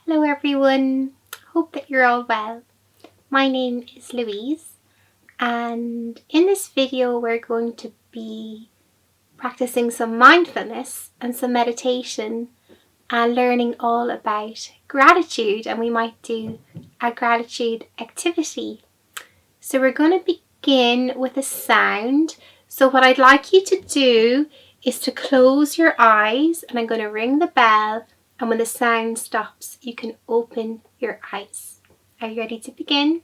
Hello everyone, hope that you're all well. My name is Louise and in this video we're going to be practicing some mindfulness and some meditation and learning all about gratitude, and we might do a gratitude activity. So we're going to begin with a sound. So what I'd like you to do is to close your eyes, and I'm going to ring the bell, and when the sound stops you can open your eyes. Are you ready to begin?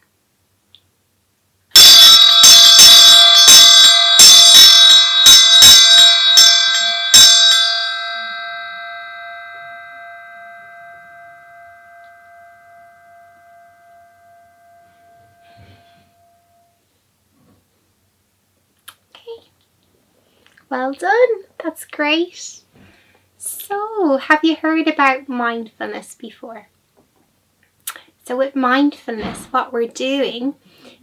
Okay, well done, that's great. So, have you heard about mindfulness before? So with mindfulness, what we're doing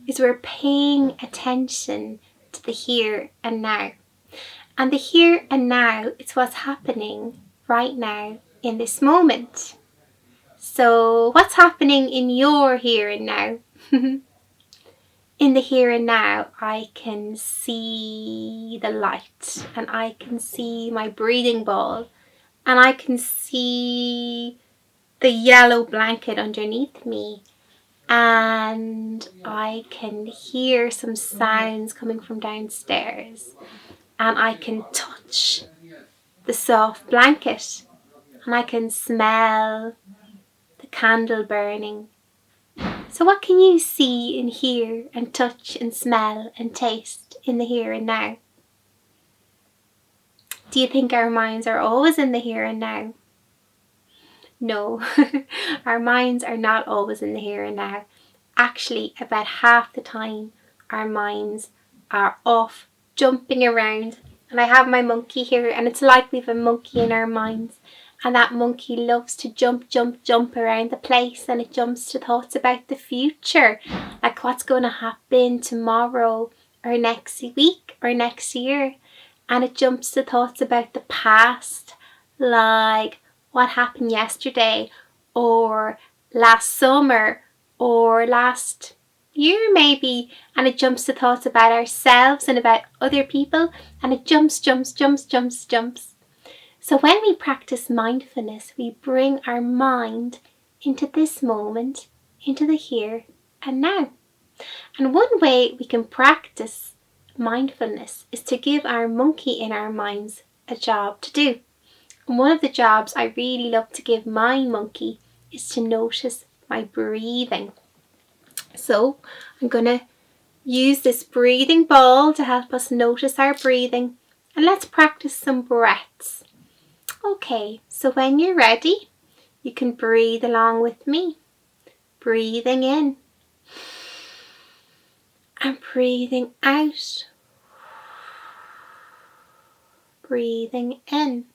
is we're paying attention to the here and now. And the here and now is what's happening right now in this moment. So what's happening in your here and now? In the here and now, I can see the light, and I can see my breathing ball, and I can see the yellow blanket underneath me, and I can hear some sounds coming from downstairs, and I can touch the soft blanket, and I can smell the candle burning. So what can you see and hear and touch and smell and taste in the here and now? Do you think our minds are always in the here and now? No, our minds are not always in the here and now. Actually, about half the time our minds are off jumping around. And I have my monkey here, and it's like we've a monkey in our minds, and that monkey loves to jump around the place, and it jumps to thoughts about the future, like what's going to happen tomorrow or next week or next year, and it jumps to thoughts about the past, like what happened yesterday or last summer or last year maybe, and it jumps to thoughts about ourselves and about other people, and it jumps. So when we practice mindfulness, we bring our mind into this moment, into the here and now. And one way we can practice mindfulness is to give our monkey in our minds a job to do. And one of the jobs I really love to give my monkey is to notice my breathing. So I'm going to use this breathing ball to help us notice our breathing, and let's practice some breaths. Okay, so when you're ready, you can breathe along with me. Breathing in and breathing out. Breathing in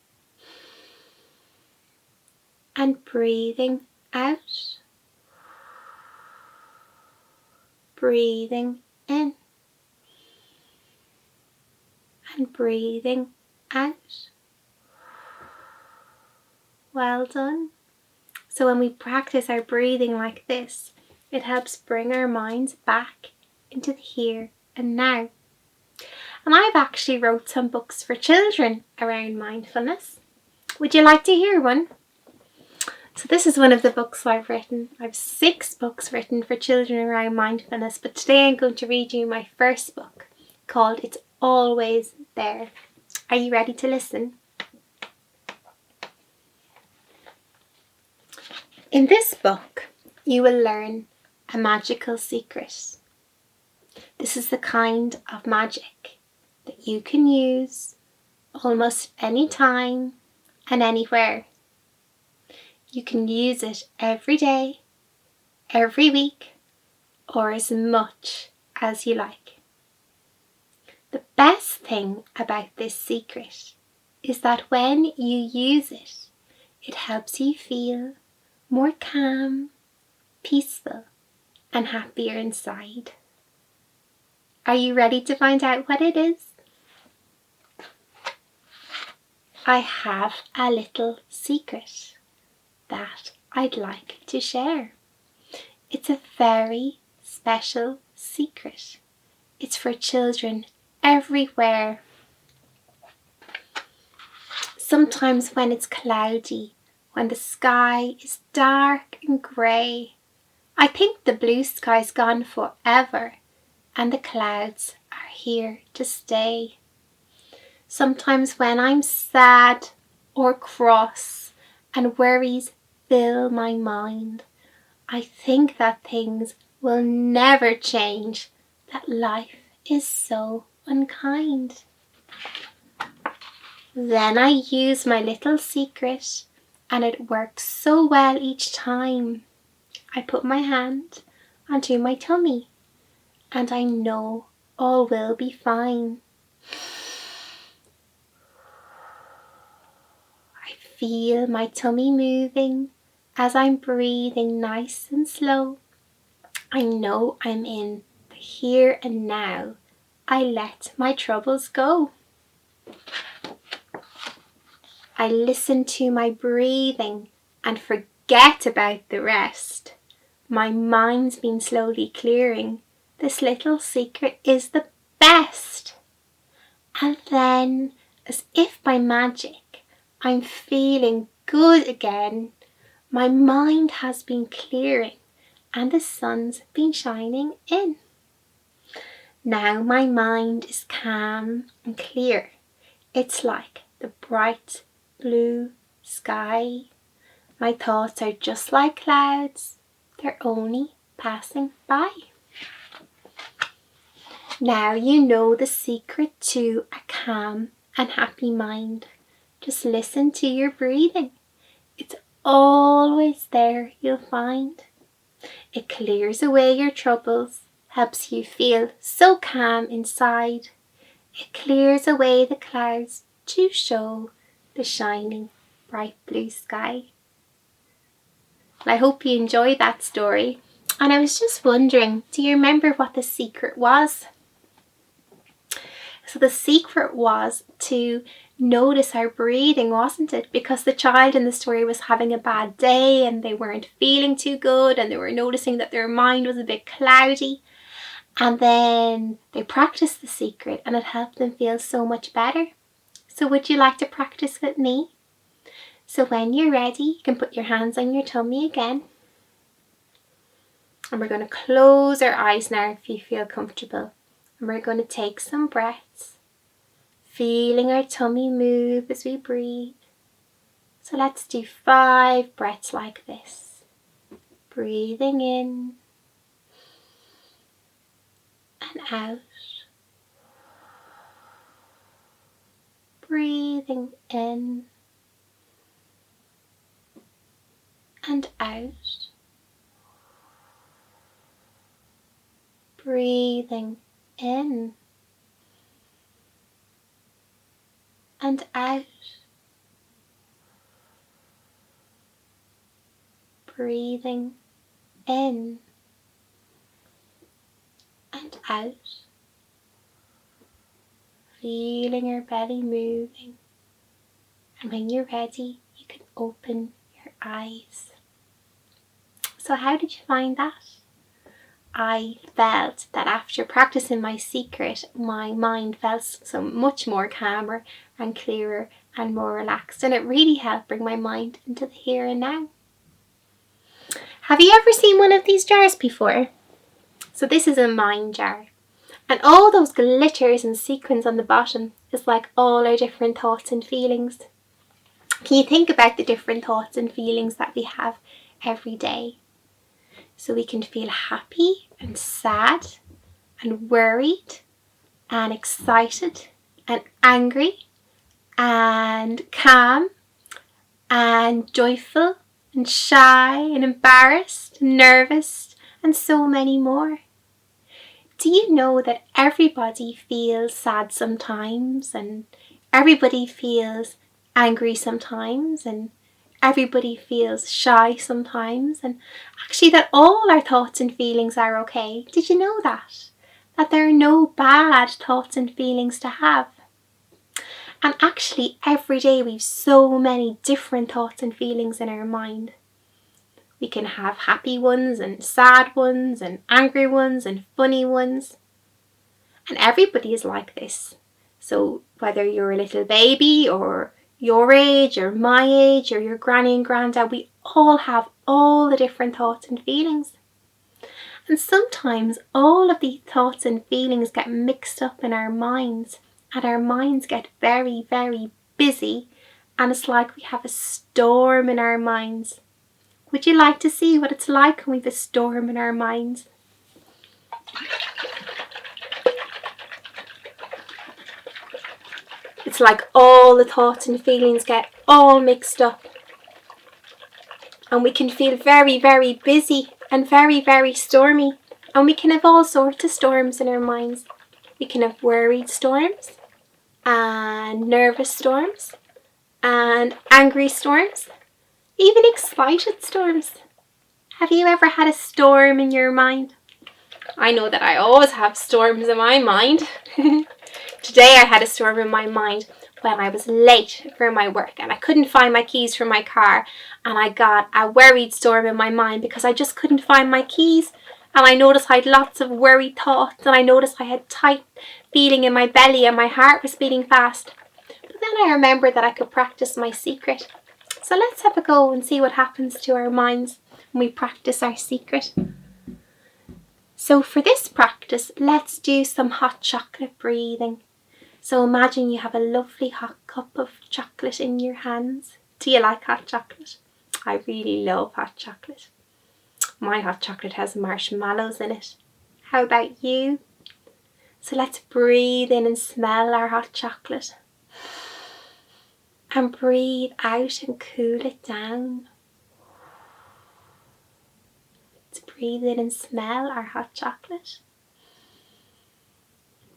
and breathing out. Breathing in and breathing out. Well done. So when we practice our breathing like this, it helps bring our minds back into the here and now. And I've actually wrote some books for children around mindfulness. Would you like to hear one? So this is one of the books I've written. I have 6 books written for children around mindfulness, but today I'm going to read you my first book called It's Always There. Are you ready to listen? In this book, you will learn a magical secret. This is the kind of magic that you can use almost any time and anywhere. You can use it every day, every week, or as much as you like. The best thing about this secret is that when you use it, it helps you feel more calm, peaceful, and happier inside. Are you ready to find out what it is? I have a little secret that I'd like to share. It's a very special secret. It's for children everywhere. Sometimes when it's cloudy, when the sky is dark and grey, I think the blue sky's gone forever and the clouds are here to stay. Sometimes when I'm sad or cross and worries fill my mind, I think that things will never change, that life is so unkind. Then I use my little secret and it works so well each time. I put my hand onto my tummy and I know all will be fine. I feel my tummy moving as I'm breathing nice and slow. I know I'm in the here and now. I let my troubles go. I listen to my breathing and forget about the rest. My mind's been slowly clearing. This little secret is the best. And then, as if by magic, I'm feeling good again. My mind has been clearing and the sun's been shining in. Now my mind is calm and clear. It's like the bright blue sky. My thoughts are just like clouds. They're only passing by. Now you know the secret to a calm and happy mind. Just listen to your breathing. It's always there, you'll find. It clears away your troubles, helps you feel so calm inside. It clears away the clouds to show the shining bright blue sky. I hope you enjoyed that story. And I was just wondering, do you remember what the secret was? So the secret was to notice our breathing, wasn't it? Because the child in the story was having a bad day and they weren't feeling too good and they were noticing that their mind was a bit cloudy. And then they practiced the secret and it helped them feel so much better. So would you like to practice with me? So when you're ready, you can put your hands on your tummy again. And we're going to close our eyes now if you feel comfortable. And we're going to take some breaths, feeling our tummy move as we breathe. So let's do 5 breaths like this. Breathing in and out. Breathing in and out. Breathing in and out. Breathing in and out. Feeling your belly moving. And when you're ready, you can open your eyes. So how did you find that? I felt that after practicing my secret, my mind felt so much more calmer and clearer and more relaxed, and it really helped bring my mind into the here and now. Have you ever seen one of these jars before? So this is a mind jar, and all those glitters and sequins on the bottom is like all our different thoughts and feelings. Can you think about the different thoughts and feelings that we have every day? So we can feel happy and sad and worried and excited and angry and calm and joyful and shy and embarrassed and nervous and so many more. Do you know that everybody feels sad sometimes and everybody feels angry sometimes and everybody feels shy sometimes, and actually that all our thoughts and feelings are okay? Did you know that? That there are no bad thoughts and feelings to have. And actually every day we've so many different thoughts and feelings in our mind. We can have happy ones and sad ones and angry ones and funny ones. And everybody is like this. So whether you're a little baby or your age or my age or your granny and granddad, we all have all the different thoughts and feelings. And sometimes all of these thoughts and feelings get mixed up in our minds, and our minds get very, very busy, and it's like we have a storm in our minds. Would you like to see what it's like when we have a storm in our minds? It's like all the thoughts and feelings get all mixed up. And we can feel very, very busy and very, very stormy. And we can have all sorts of storms in our minds. We can have worried storms and nervous storms and angry storms, even excited storms. Have you ever had a storm in your mind? I know that I always have storms in my mind. Today I had a storm in my mind when I was late for my work and I couldn't find my keys for my car, and I got a worried storm in my mind because I just couldn't find my keys, and I noticed I had lots of worried thoughts, and I noticed I had tight feeling in my belly and my heart was beating fast. But then I remembered that I could practice my secret. So let's have a go and see what happens to our minds when we practice our secret. So for this practice, let's do some hot chocolate breathing. So imagine you have a lovely hot cup of chocolate in your hands. Do you like hot chocolate? I really love hot chocolate. My hot chocolate has marshmallows in it. How about you? So let's breathe in and smell our hot chocolate. And breathe out and cool it down. Let's breathe in and smell our hot chocolate.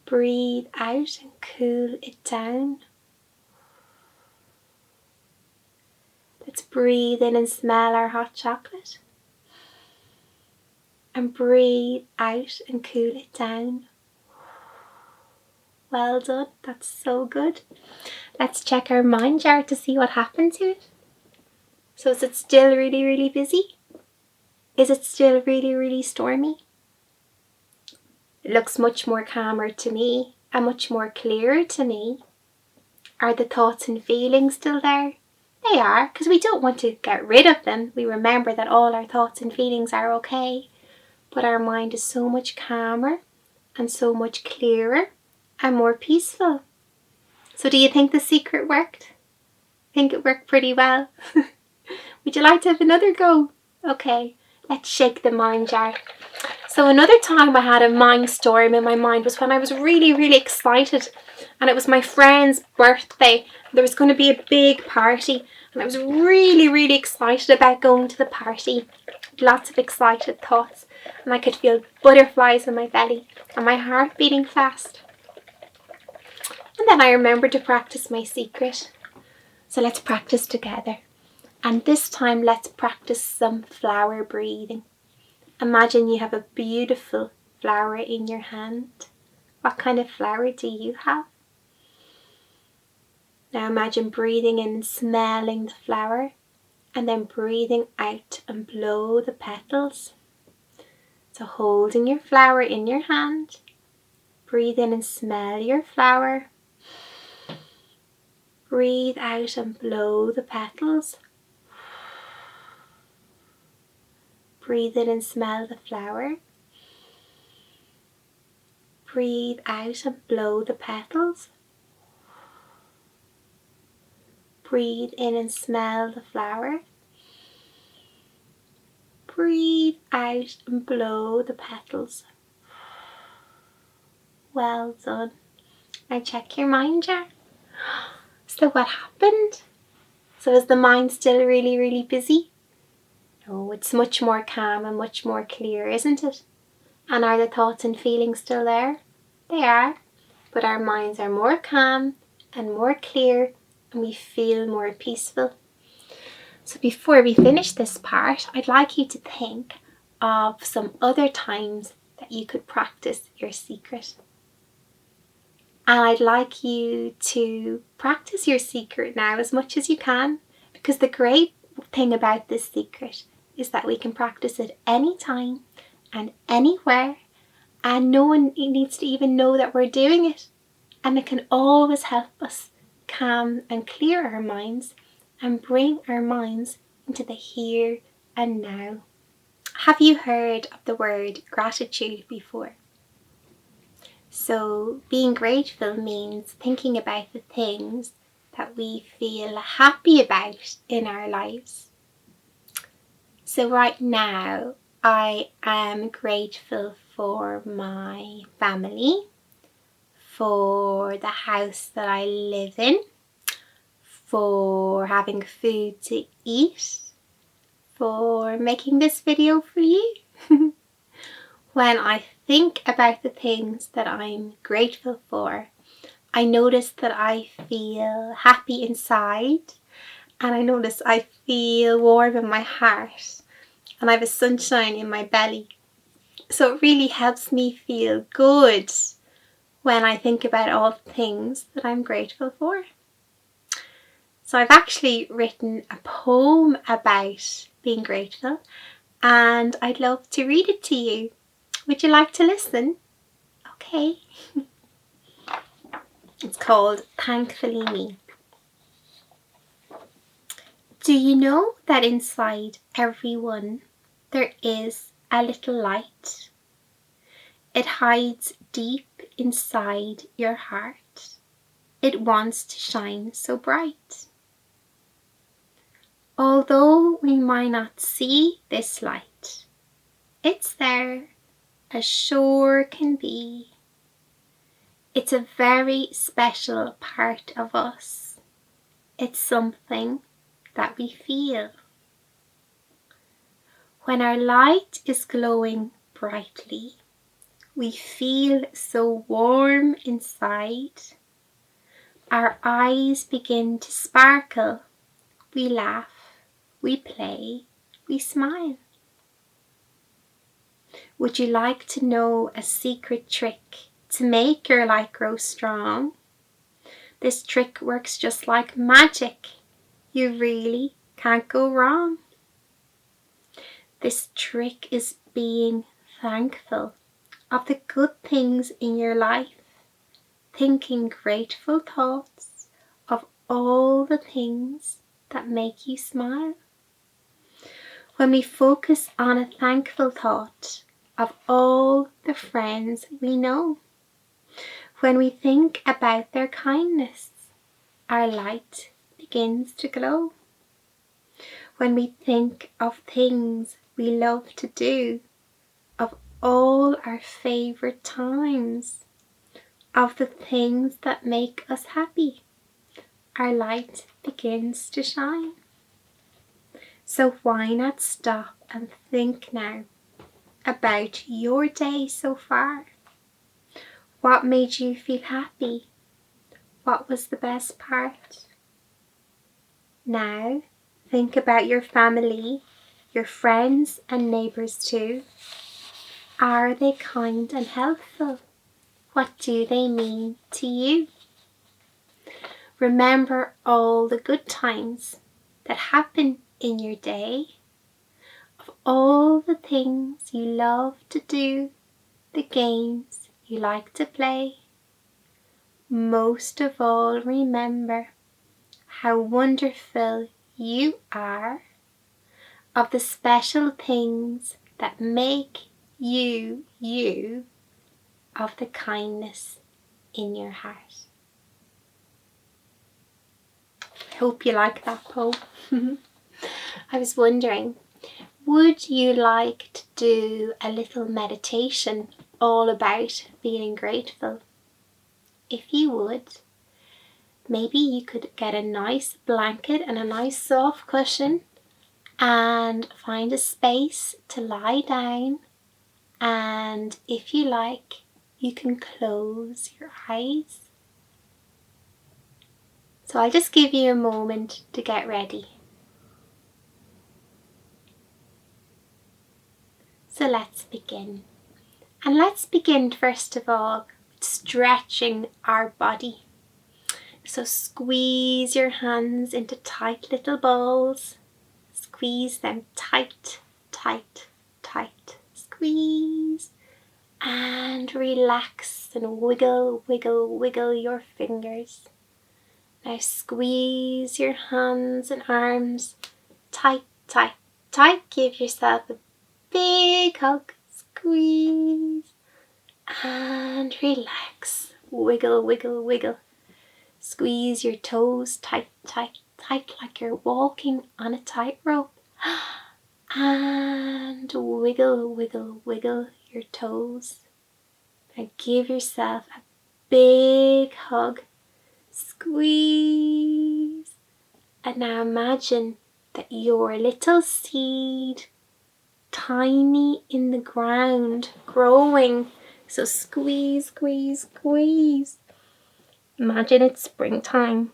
Breathe out and cool it down. Let's breathe in and smell our hot chocolate. And breathe out and cool it down. Well done, that's so good. Let's check our mind jar to see what happened to it. So is it still really, really busy? Is it still really, really stormy? It looks much more calmer to me and much more clearer to me. Are the thoughts and feelings still there? They are, because we don't want to get rid of them. We remember that all our thoughts and feelings are okay, but our mind is so much calmer and so much clearer and more peaceful. So do you think the secret worked? I think it worked pretty well. Would you like to have another go? Okay, let's shake the mind jar. So another time I had a mind storm in my mind was when I was really, really excited, and it was my friend's birthday. There was going to be a big party, and I was really, really excited about going to the party. Lots of excited thoughts, and I could feel butterflies in my belly and my heart beating fast. And then I remembered to practice my secret. So let's practice together. And this time let's practice some flower breathing. Imagine you have a beautiful flower in your hand. What kind of flower do you have? Now imagine breathing in and smelling the flower, and then breathing out and blow the petals. So holding your flower in your hand, breathe in and smell your flower. Breathe out and blow the petals. Breathe in and smell the flower. Breathe out and blow the petals. Breathe in and smell the flower. Breathe out and blow the petals. Well done. Now check your mind jar. So what happened? So is the mind still really, really busy? No, it's much more calm and much more clear, isn't it? And are the thoughts and feelings still there? They are, but our minds are more calm and more clear, and we feel more peaceful. So before we finish this part, I'd like you to think of some other times that you could practice your secret. And I'd like you to practice your secret now as much as you can, because the great thing about this secret is that we can practice it anytime and anywhere, and no one needs to even know that we're doing it. And it can always help us calm and clear our minds and bring our minds into the here and now. Have you heard of the word gratitude before? So being grateful means thinking about the things that we feel happy about in our lives. So right now I am grateful for my family, for the house that I live in, for having food to eat, for making this video for you. When I think about the things that I'm grateful for, I notice that I feel happy inside, and I notice I feel warm in my heart, and I have a sunshine in my belly. So it really helps me feel good when I think about all the things that I'm grateful for. So I've actually written a poem about being grateful, and I'd love to read it to you. Would you like to listen? Okay. It's called Thankfully Me. Do you know that inside everyone there is a little light? It hides deep inside your heart. It wants to shine so bright. Although we might not see this light, it's there, as sure can be. It's a very special part of us. It's something that we feel. When our light is glowing brightly, we feel so warm inside. Our eyes begin to sparkle. We laugh, we play, we smile. Would you like to know a secret trick to make your light grow strong? This trick works just like magic. You really can't go wrong. This trick is being thankful of the good things in your life, thinking grateful thoughts of all the things that make you smile. When we focus on a thankful thought of all the friends we know, when we think about their kindness, our light begins to glow. When we think of things we love to do, of all our favourite times, of the things that make us happy, our light begins to shine. So why not stop and think now about your day so far? What made you feel happy? What was the best part? Now think about your family, your friends and neighbours too. Are they kind and helpful? What do they mean to you? Remember all the good times that happen in your day, of all the things you love to do, the games you like to play. Most of all, remember how wonderful you are, of the special things that make you, you, of the kindness in your heart. I hope you like that poem. I was wondering, would you like to do a little meditation all about feeling grateful? If you would, maybe you could get a nice blanket and a nice soft cushion and find a space to lie down, and if you like, you can close your eyes. So I'll just give you a moment to get ready. So let's begin. And let's begin first of all with stretching our body. So squeeze your hands into tight little balls. Squeeze them tight tight, tight. Squeeze and relax and wiggle, wiggle, wiggle your fingers. Now squeeze your hands and arms tight, tight, tight. Give yourself a big hug. Squeeze and relax. Wiggle, wiggle, wiggle. Squeeze your toes tight, tight, tight, like you're walking on a tightrope. And wiggle, wiggle, wiggle your toes. Now give yourself a big hug. Squeeze. And now imagine that your little seed, tiny in the ground, growing. So squeeze, squeeze, squeeze. Imagine it's springtime.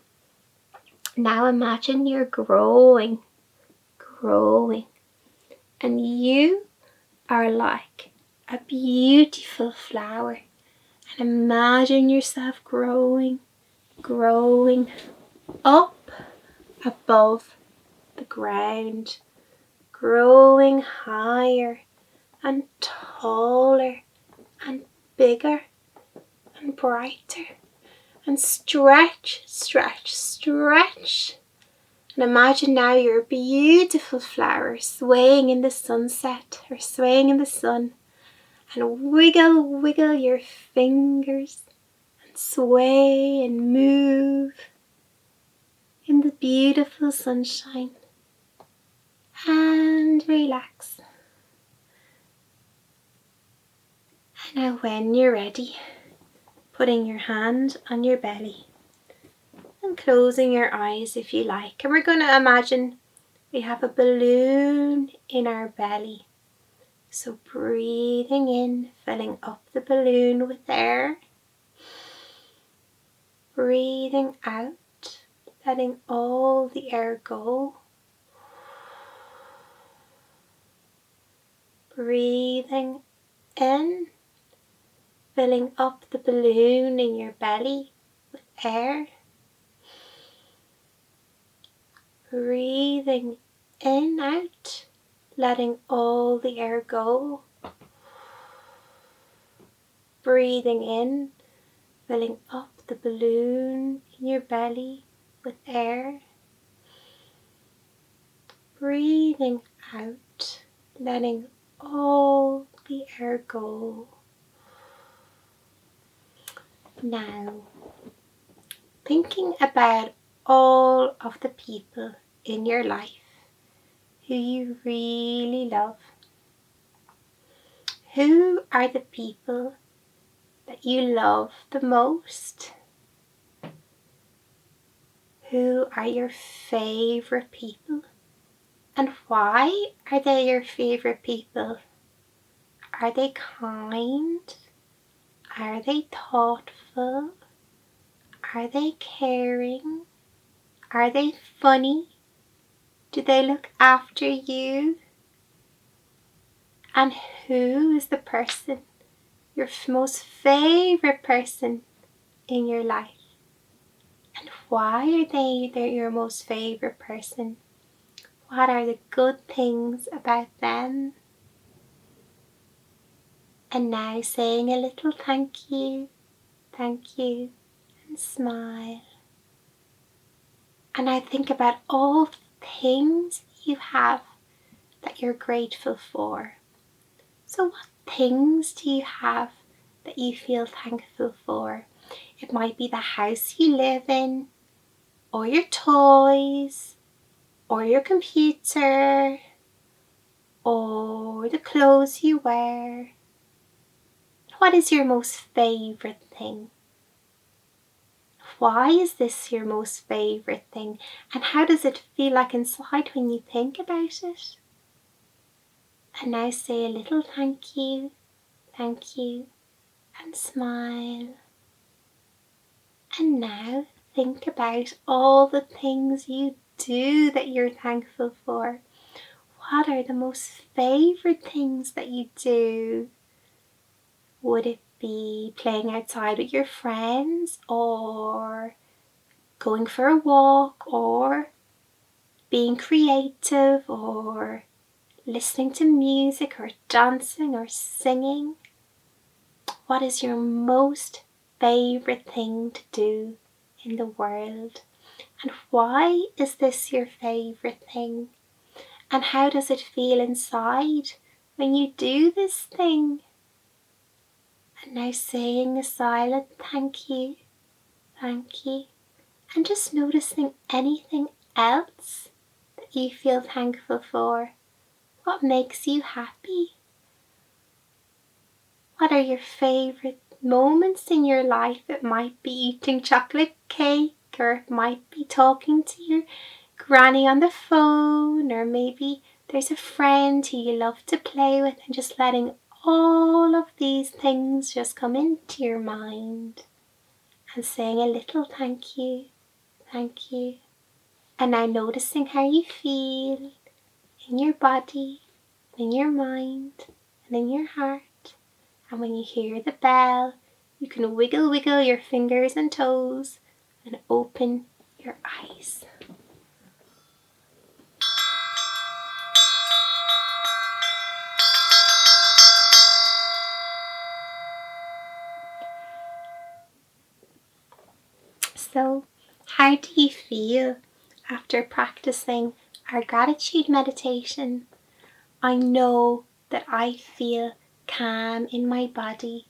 Now imagine you're growing, growing. And you are like a beautiful flower. And imagine yourself growing, growing up above the ground, growing higher and taller and bigger and brighter. And stretch, stretch, stretch. And imagine now you're a beautiful flower swaying in the sunset or swaying in the sun. And wiggle, wiggle your fingers and sway and move in the beautiful sunshine. And relax. And now when you're ready, putting your hand on your belly and closing your eyes if you like. And we're going to imagine we have a balloon in our belly. So breathing in, filling up the balloon with air. Breathing out, letting all the air go. Breathing in, filling up the balloon in your belly with air. Breathing in, out, letting all the air go. Breathing in, filling up the balloon in your belly with air. Breathing out, letting all the air go. Now, thinking about all of the people in your life who you really love. Who are the people that you love the most? Who are your favourite people? And why are they your favourite people? Are they kind? Are they thoughtful? Are they caring? Are they funny? Do they look after you? And who is the person, your most favourite person in your life? And why are they your most favourite person? What are the good things about them? And now saying a little thank you, and smile. And I think about all the things you have that you're grateful for. So what things do you have that you feel thankful for? It might be the house you live in, or your toys, or your computer, or the clothes you wear. What is your most favourite thing? Why is this your most favourite thing? And how does it feel like inside when you think about it? And now say a little thank you, and smile. And now think about all the things you do that you're thankful for. What are the most favourite things that you do? Would it be playing outside with your friends, or going for a walk, or being creative, or listening to music or dancing or singing? What is your most favourite thing to do in the world? And why is this your favourite thing? And how does it feel inside when you do this thing? And now saying a silent thank you, and just noticing anything else that you feel thankful for. What makes you happy? What are your favourite moments in your life? It might be eating chocolate cake, or it might be talking to your granny on the phone, or maybe there's a friend who you love to play with, and just letting all of these things just come into your mind and saying a little thank you, and now noticing how you feel in your body, in your mind, and in your heart. And when you hear the bell, you can wiggle your fingers and toes and open your eyes. So, how do you feel after practicing our gratitude meditation? I know that I feel calm in my body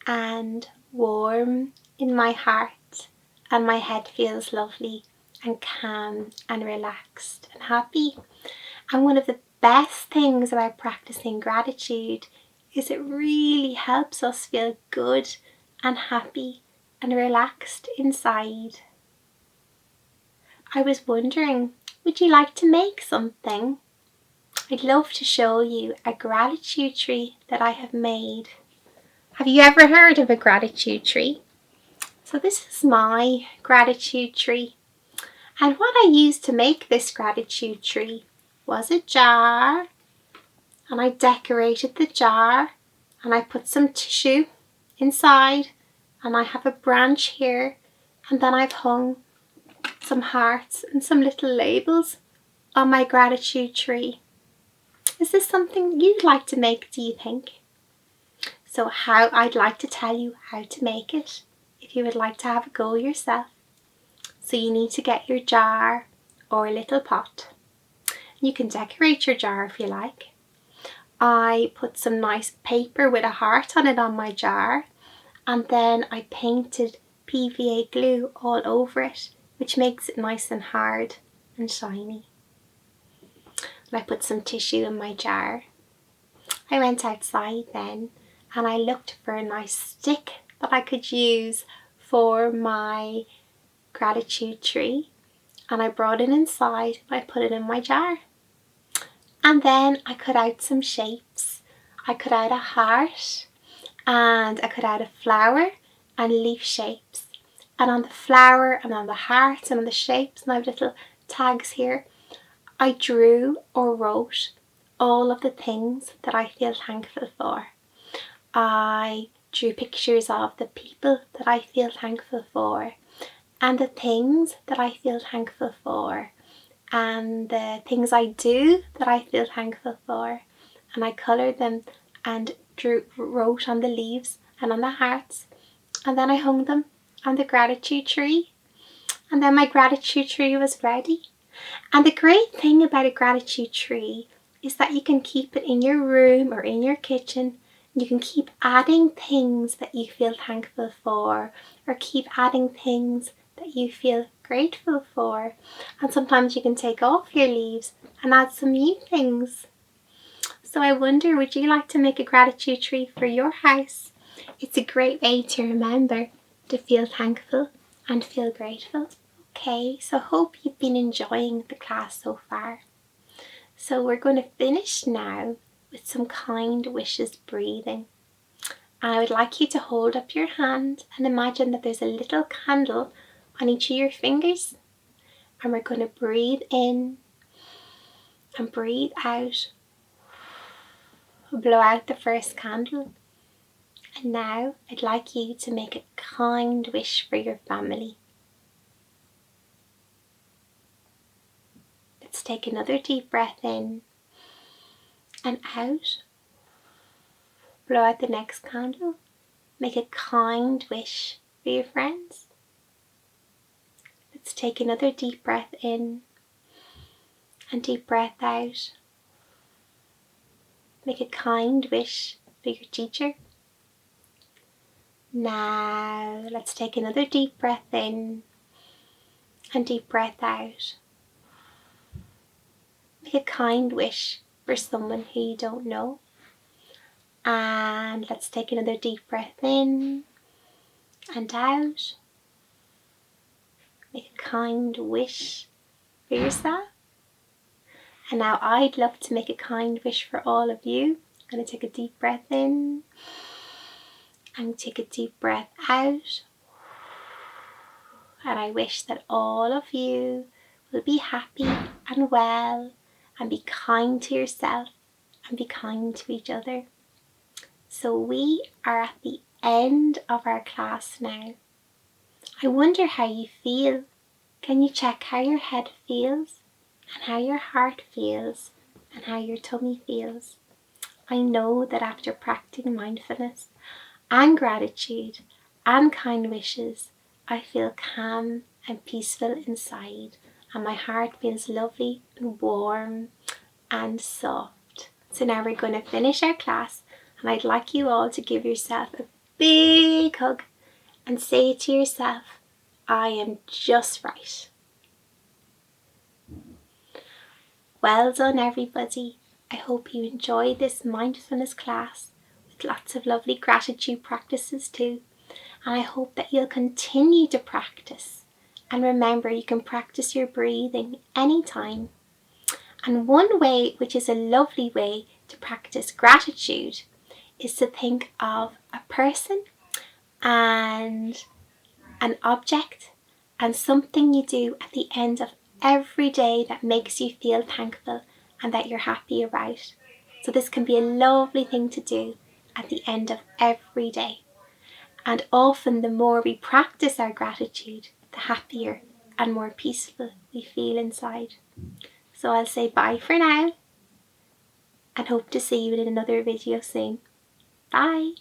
and warm in my heart, and my head feels lovely and calm and relaxed and happy. And one of the best things about practicing gratitude is it really helps us feel good and happy and relaxed inside. I was wondering, would you like to make something? I'd love to show you a gratitude tree that I have made. Have you ever heard of a gratitude tree? So this is my gratitude tree. And what I used to make this gratitude tree was a jar, and I decorated the jar, and I put some tissue inside, and I have a branch here, and then I've hung some hearts and some little labels on my gratitude tree. Is this something you'd like to make, do you think? So I'd like to tell you how to make it if you would like to have a go yourself. So you need to get your jar or a little pot. You can decorate your jar if you like. I put some nice paper with a heart on it on my jar, and then I painted PVA glue all over it, which makes it nice and hard and shiny. And I put some tissue in my jar. I went outside then and I looked for a nice stick that I could use for my gratitude tree, and I brought it inside and I put it in my jar. And then I cut out some shapes. I cut out a heart, and I cut out a flower and leaf shapes. And on the flower and on the heart and on the shapes, and I have little tags here, I drew or wrote all of the things that I feel thankful for. I drew pictures of the people that I feel thankful for, and the things that I feel thankful for, and the things I do that I feel thankful for. And I coloured them and wrote on the leaves and on the hearts, and then I hung them on the gratitude tree, and then my gratitude tree was ready. And the great thing about a gratitude tree is that you can keep it in your room or in your kitchen. You can keep adding things that you feel thankful for, or keep adding things that you feel grateful for. And sometimes you can take off your leaves and add some new things. So I wonder, would you like to make a gratitude tree for your house? It's a great way to remember to feel thankful and feel grateful. Okay, so hope you've been enjoying the class so far. So we're going to finish now with some kind wishes breathing. I would like you to hold up your hand and imagine that there's a little candle on each of your fingers. And we're going to breathe in and breathe out. Blow out the first candle. And now I'd like you to make a kind wish for your family. Let's take another deep breath in and out. Blow out the next candle. Make a kind wish for your friends. Let's take another deep breath in and deep breath out. Make a kind wish for your teacher. Now let's take another deep breath in and deep breath out. Make a kind wish for someone who you don't know. And let's take another deep breath in and out. Make a kind wish for yourself. And now I'd love to make a kind wish for all of you. I'm going to take a deep breath in and take a deep breath out. And I wish that all of you will be happy and well and be kind to yourself and be kind to each other. So we are at the end of our class now. I wonder how you feel. Can you check how your head feels and how your heart feels and how your tummy feels? I know that after practicing mindfulness and gratitude and kind wishes, I feel calm and peaceful inside, and my heart feels lovely and warm and soft. So now we're going to finish our class, and I'd like you all to give yourself a big hug and say to yourself, I am just right. Well done, everybody. I hope you enjoyed this mindfulness class with lots of lovely gratitude practices too. And I hope that you'll continue to practice. And remember, you can practice your breathing anytime. And one way, which is a lovely way to practice gratitude, is to think of a person and an object and something you do at the end of every day that makes you feel thankful and that you're happy about. So this can be a lovely thing to do at the end of every day. And often the more we practice our gratitude, the happier and more peaceful we feel inside. So I'll say bye for now and hope to see you in another video soon. Bye!